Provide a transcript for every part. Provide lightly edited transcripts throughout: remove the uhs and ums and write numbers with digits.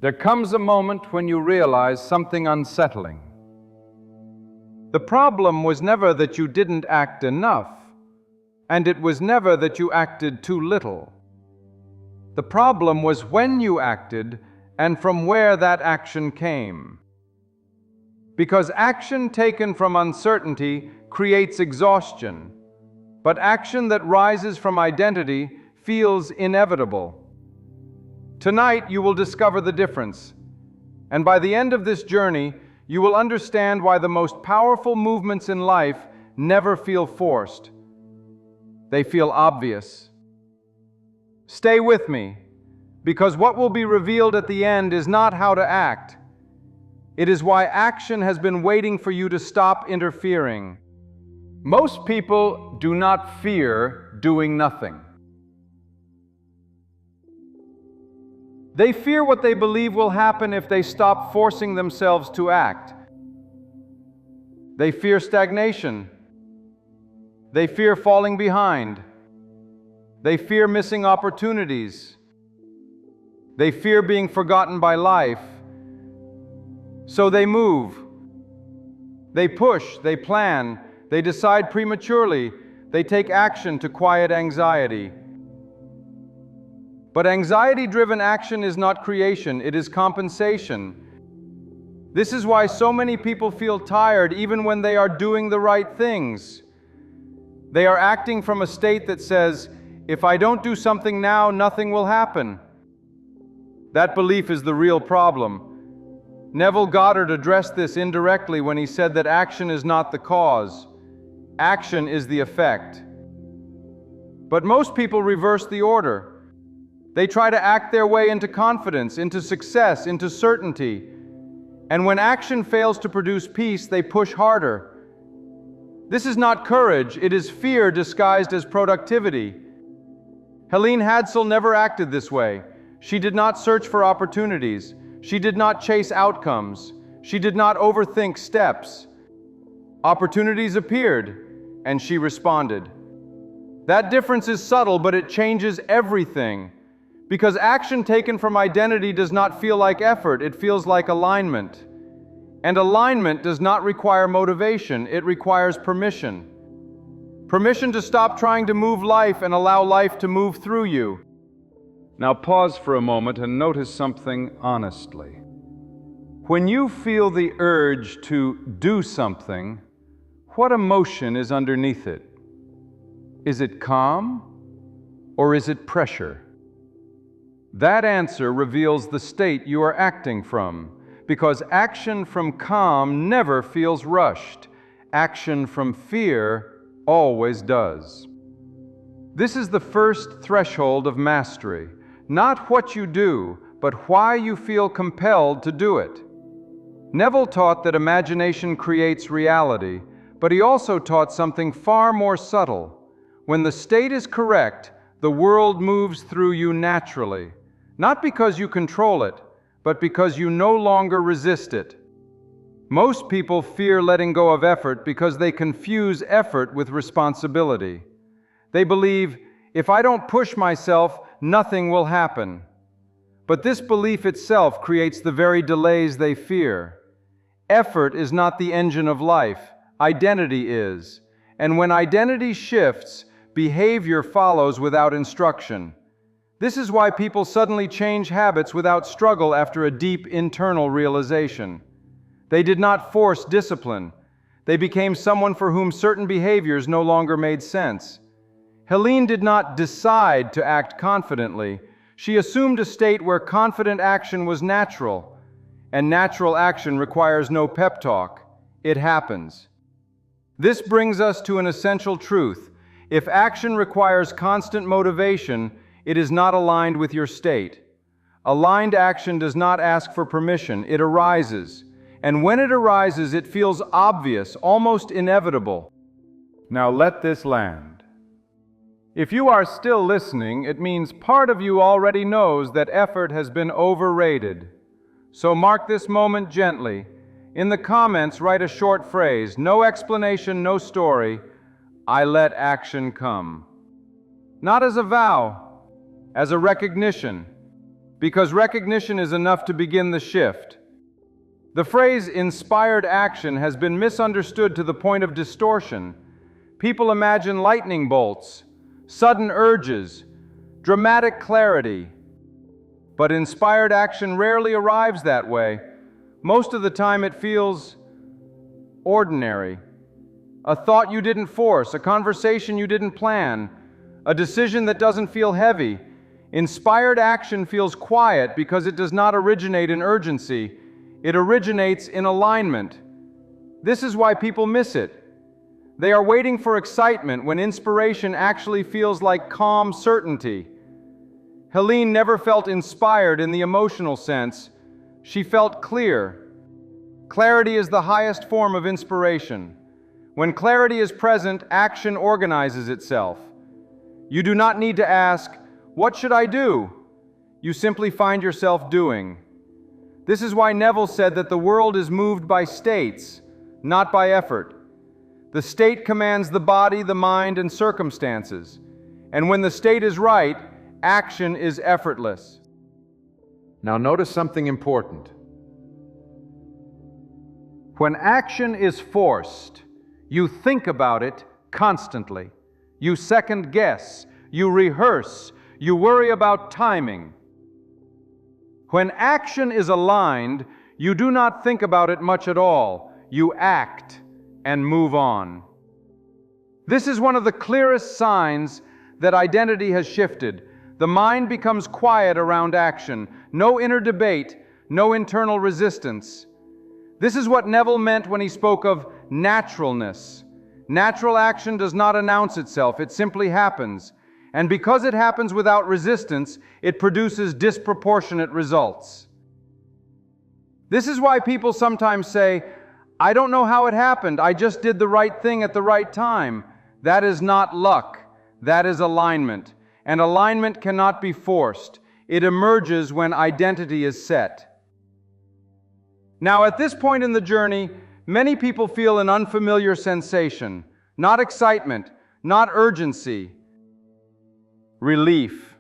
There comes a moment when you realize something unsettling. The problem was never that you didn't act enough, and it was never that you acted too little. The problem was when you acted and from where that action came. Because action taken from uncertainty creates exhaustion, but action that rises from identity feels inevitable. Tonight you will discover the difference, and by the end of this journey, you will understand why the most powerful movements in life never feel forced. They feel obvious. Stay with me, because what will be revealed at the end is not how to act. It is why action has been waiting for you to stop interfering. Most people do not fear doing nothing. They fear what they believe will happen if they stop forcing themselves to act. They fear stagnation. They fear falling behind. They fear missing opportunities. They fear being forgotten by life. So they move. They push, they plan, they decide prematurely, they take action to quiet anxiety. But anxiety-driven action is not creation, it is compensation. This is why so many people feel tired even when they are doing the right things. They are acting from a state that says, if I don't do something now, nothing will happen. That belief is the real problem. Neville Goddard addressed this indirectly when he said that action is not the cause. Action is the effect. But most people reverse the order. They try to act their way into confidence, into success, into certainty. And when action fails to produce peace, they push harder. This is not courage, it is fear disguised as productivity. Helene Hadsell never acted this way. She did not search for opportunities. She did not chase outcomes. She did not overthink steps. Opportunities appeared, and she responded. That difference is subtle, but it changes everything. Because action taken from identity does not feel like effort, it feels like alignment. And alignment does not require motivation, it requires permission. Permission to stop trying to move life and allow life to move through you. Now pause for a moment and notice something honestly. When you feel the urge to do something, what emotion is underneath it? Is it calm or is it pressure? That answer reveals the state you are acting from, because action from calm never feels rushed. Action from fear always does. This is the first threshold of mastery. Not what you do, but why you feel compelled to do it. Neville taught that imagination creates reality, but he also taught something far more subtle. When the state is correct, the world moves through you naturally. Not because you control it, but because you no longer resist it. Most people fear letting go of effort because they confuse effort with responsibility. They believe, if I don't push myself, nothing will happen. But this belief itself creates the very delays they fear. Effort is not the engine of life, identity is. And when identity shifts, behavior follows without instruction. This is why people suddenly change habits without struggle after a deep internal realization. They did not force discipline. They became someone for whom certain behaviors no longer made sense. Helene did not decide to act confidently. She assumed a state where confident action was natural, and natural action requires no pep talk. It happens. This brings us to an essential truth. If action requires constant motivation, it is not aligned with your state. Aligned action does not ask for permission, it arises. And when it arises, it feels obvious, almost inevitable. Now let this land. If you are still listening, it means part of you already knows that effort has been overrated. So mark this moment gently. In the comments, write a short phrase, no explanation, no story. I let action come. Not as a vow, as a recognition. because recognition is enough to begin the shift. The phrase inspired action has been misunderstood to the point of distortion. People imagine lightning bolts, sudden urges, dramatic clarity. But inspired action rarely arrives that way. Most of the time it feels ordinary. A thought you didn't force, a conversation you didn't plan, a decision that doesn't feel heavy. Inspired action feels quiet because it does not originate in urgency. It originates in alignment. This is why people miss it. They are waiting for excitement when inspiration actually feels like calm certainty. Helene never felt inspired in the emotional sense. She felt clear. Clarity is the highest form of inspiration. When clarity is present, action organizes itself. You do not need to ask, "What should I do?" You simply find yourself doing. This is why Neville said that the world is moved by states, not by effort. The state commands the body, the mind, and circumstances. And when the state is right, action is effortless. Now notice something important. When action is forced, you think about it constantly. You second guess, you rehearse, you worry about timing. When action is aligned, you do not think about it much at all. You act and move on. This is one of the clearest signs that identity has shifted. The mind becomes quiet around action. No inner debate, no internal resistance. This is what Neville meant when he spoke of naturalness. Natural action does not announce itself, it simply happens. And because it happens without resistance, it produces disproportionate results. This is why people sometimes say, "I don't know how it happened, I just did the right thing at the right time." That is not luck, that is alignment. And alignment cannot be forced. It emerges when identity is set. Now, at this point in the journey, many people feel an unfamiliar sensation. Not excitement, not urgency. Relief.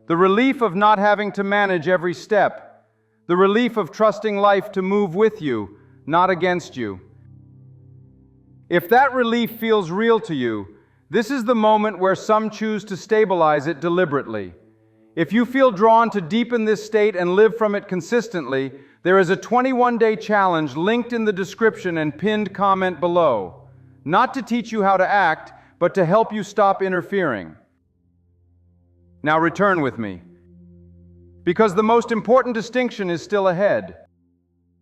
The relief of not having to manage every step. The relief of trusting life to move with you, not against you. If that relief feels real to you, this is the moment where some choose to stabilize it deliberately. If you feel drawn to deepen this state and live from it consistently, there is a 21-day challenge linked in the description and pinned comment below. Not to teach you how to act, but to help you stop interfering. Now return with me, because the most important distinction is still ahead.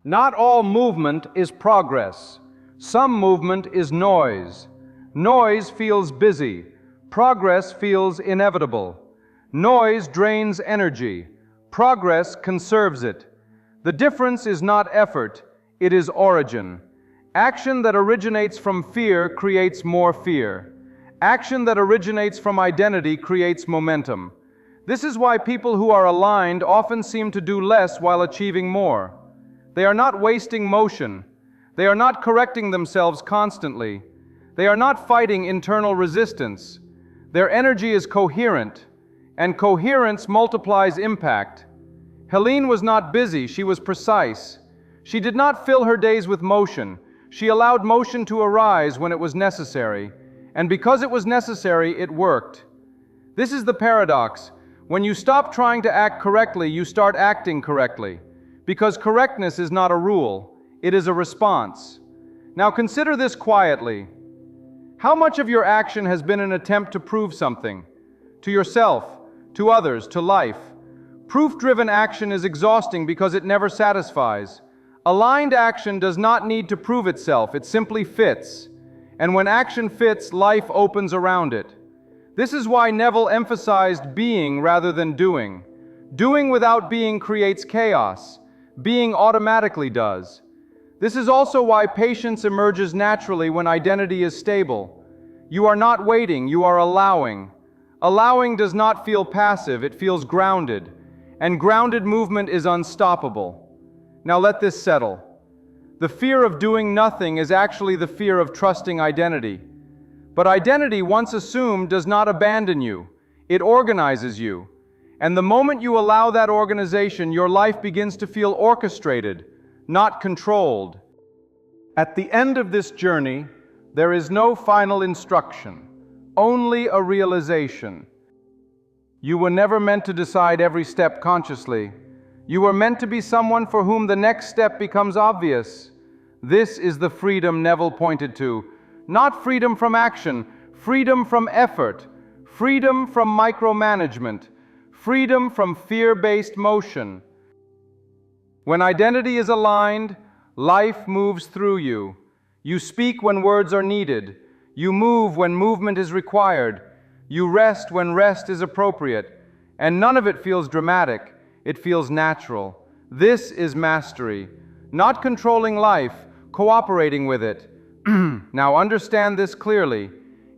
Not all movement is progress. Some movement is noise. Noise feels busy. Progress feels inevitable. Noise drains energy. Progress conserves it. The difference is not effort, it is origin. Action that originates from fear creates more fear. Action that originates from identity creates momentum. This is why people who are aligned often seem to do less while achieving more. They are not wasting motion. They are not correcting themselves constantly. They are not fighting internal resistance. Their energy is coherent, and coherence multiplies impact. Helene was not busy, she was precise. She did not fill her days with motion. She allowed motion to arise when it was necessary, and because it was necessary, it worked. This is the paradox. When you stop trying to act correctly, you start acting correctly, because correctness is not a rule, it is a response. Now consider this quietly. How much of your action has been an attempt to prove something? To yourself, to others, to life. Proof-driven action is exhausting because it never satisfies. Aligned action does not need to prove itself, it simply fits. And when action fits, life opens around it. This is why Neville emphasized being rather than doing. Doing without being creates chaos. Being automatically does. This is also why patience emerges naturally when identity is stable. You are not waiting, you are allowing. Allowing does not feel passive, it feels grounded. And grounded movement is unstoppable. Now let this settle. The fear of doing nothing is actually the fear of trusting identity. But identity, once assumed, does not abandon you. It organizes you. And the moment you allow that organization, your life begins to feel orchestrated, not controlled. At the end of this journey, there is no final instruction, only a realization. You were never meant to decide every step consciously. You were meant to be someone for whom the next step becomes obvious. This is the freedom Neville pointed to. Not freedom from action, freedom from effort, freedom from micromanagement, freedom from fear-based motion. When identity is aligned, life moves through you. You speak when words are needed. You move when movement is required. You rest when rest is appropriate. And none of it feels dramatic. It feels natural. This is mastery. Not controlling life, cooperating with it. Now understand this clearly.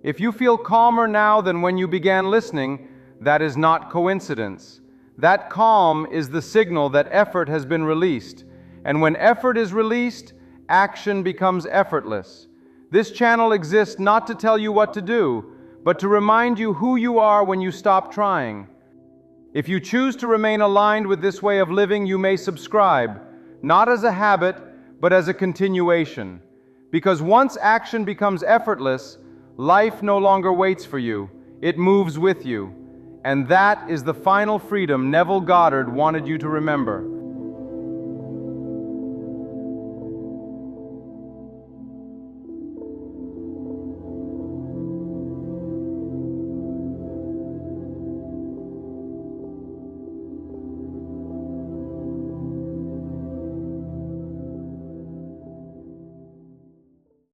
If you feel calmer now than when you began listening, that is not coincidence. That calm is the signal that effort has been released. And when effort is released, action becomes effortless. This channel exists not to tell you what to do, but to remind you who you are when you stop trying. If you choose to remain aligned with this way of living, you may subscribe, not as a habit, but as a continuation. Because once action becomes effortless, life no longer waits for you, it moves with you. And that is the final freedom Neville Goddard wanted you to remember.